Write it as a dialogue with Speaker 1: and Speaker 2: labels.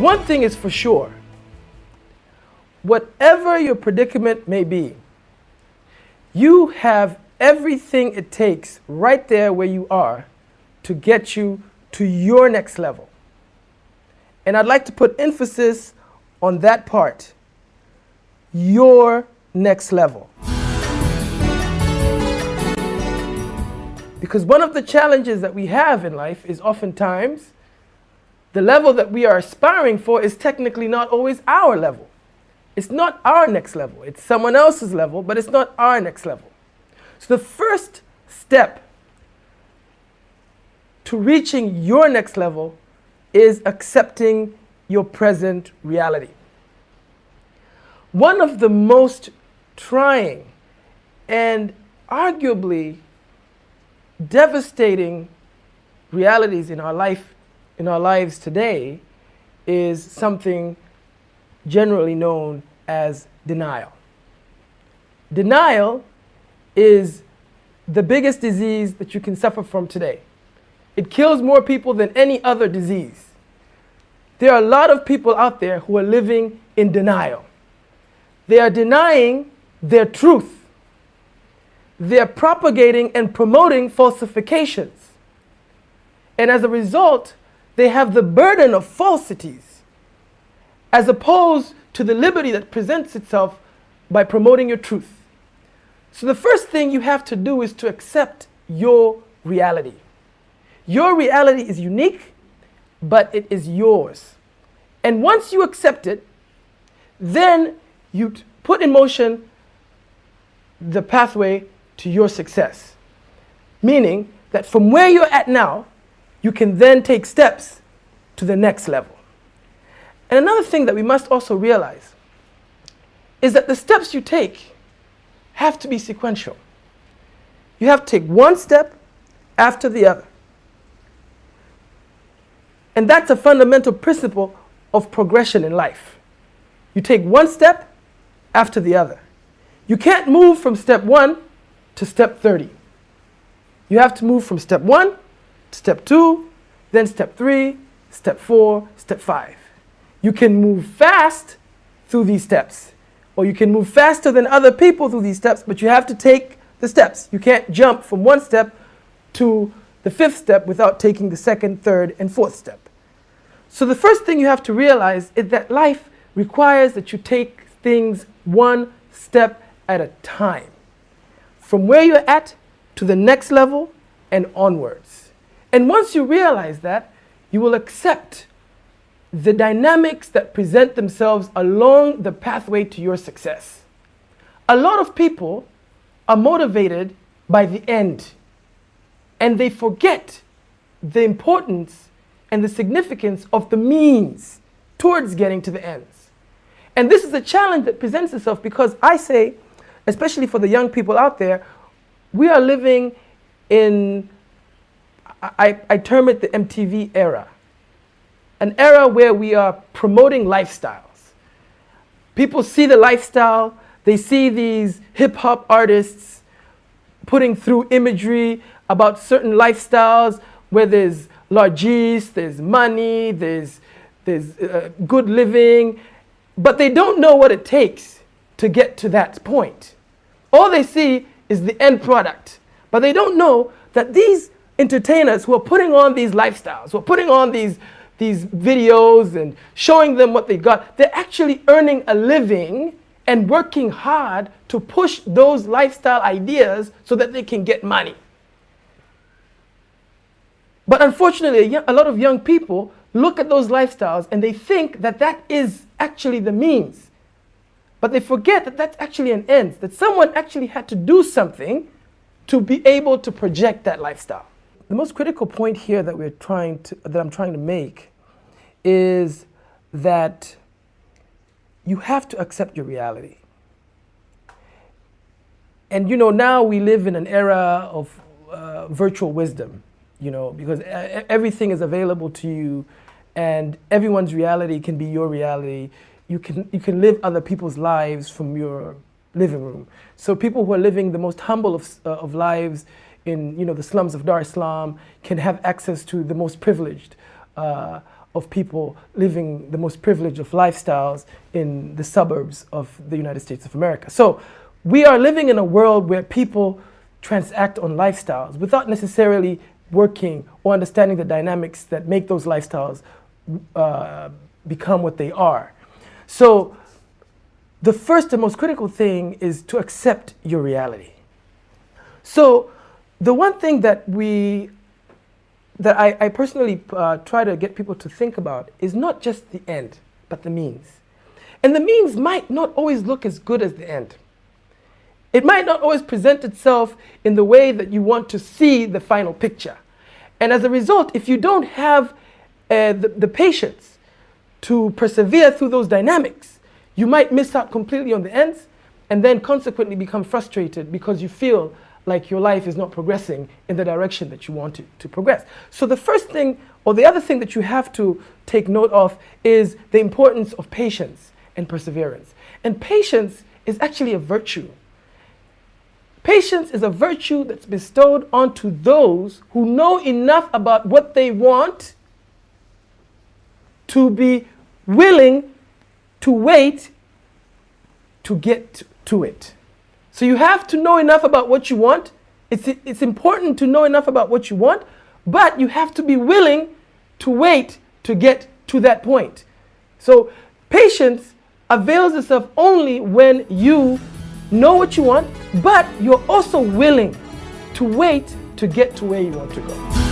Speaker 1: One thing is for sure, whatever your predicament may be, you have everything it takes right there where you are to get you to your next level. And I'd like to put emphasis on that part, your next level. Because one of the challenges that we have in life is oftentimes the level that we are aspiring for is technically not always our level. It's not our next level. It's someone else's level, but it's not our next level. So the first step to reaching your next level is accepting your present reality. One of the most trying and arguably devastating realities in our lives today is something generally known as denial. Denial is the biggest disease that you can suffer from today. It kills more people than any other disease. There are a lot of people out there who are living in denial. They are denying their truth. They're propagating and promoting falsifications. And as a result, they have the burden of falsities, as opposed to the liberty that presents itself by promoting your truth. So the first thing you have to do is to accept your reality. Your reality is unique, but it is yours. And once you accept it, then you put in motion the pathway to your success. Meaning that from where you're at now, you can then take steps to the next level. And another thing that we must also realize is that the steps you take have to be sequential. You have to take one step after the other. And that's a fundamental principle of progression in life. You take one step after the other. You can't move from step 1 to step 30. You have to move from step 1 to step 2, then step 3, step 4, step 5. You can move fast through these steps, or you can move faster than other people through these steps, but you have to take the steps. You can't jump from one step to the 5th step without taking the 2nd, 3rd, and 4th step. So the first thing you have to realize is that life requires that you take things one step at a time, from where you're at to the next level and onwards. And once you realize that, you will accept the dynamics that present themselves along the pathway to your success. A lot of people are motivated by the end, and they forget the importance and the significance of the means towards getting to the ends. And this is a challenge that presents itself because I say, especially for the young people out there, we are living in, I term it the MTV era. An era where we are promoting lifestyles. People see the lifestyle, they see these hip-hop artists putting through imagery about certain lifestyles where there's largesse, there's money, there's good living, but they don't know what it takes to get to that point. All they see is the end product, but they don't know that these entertainers who are putting on these lifestyles, who are putting on these videos and showing them what they got, they're actually earning a living and working hard to push those lifestyle ideas so that they can get money. But unfortunately, a lot of young people look at those lifestyles and they think that that is actually the means. But they forget that that's actually an end, that someone actually had to do something to be able to project that lifestyle. The most critical point here that I'm trying to make is that you have to accept your reality. And now we live in an era of virtual wisdom, because everything is available to you and everyone's reality can be your reality. You can live other people's lives from your living room. So people who are living the most humble of lives in the slums of Dar es Salaam can have access to the most privileged of people living the most privileged of lifestyles in the suburbs of the United States of America. So we are living in a world where people transact on lifestyles without necessarily working or understanding the dynamics that make those lifestyles become what they are. So the first and most critical thing is to accept your reality. So the one thing that I personally try to get people to think about is not just the end, but the means. And the means might not always look as good as the end. It might not always present itself in the way that you want to see the final picture. And as a result, if you don't have the patience to persevere through those dynamics, you might miss out completely on the ends and then consequently become frustrated because you feel like your life is not progressing in the direction that you want it to progress. So the first thing, or the other thing that you have to take note of, is the importance of patience and perseverance. And patience is actually a virtue. Patience is a virtue that's bestowed onto those who know enough about what they want to be willing to wait to get to it. So you have to know enough about what you want. It's important to know enough about what you want, but you have to be willing to wait to get to that point. So patience avails itself only when you know what you want, but you're also willing to wait to get to where you want to go.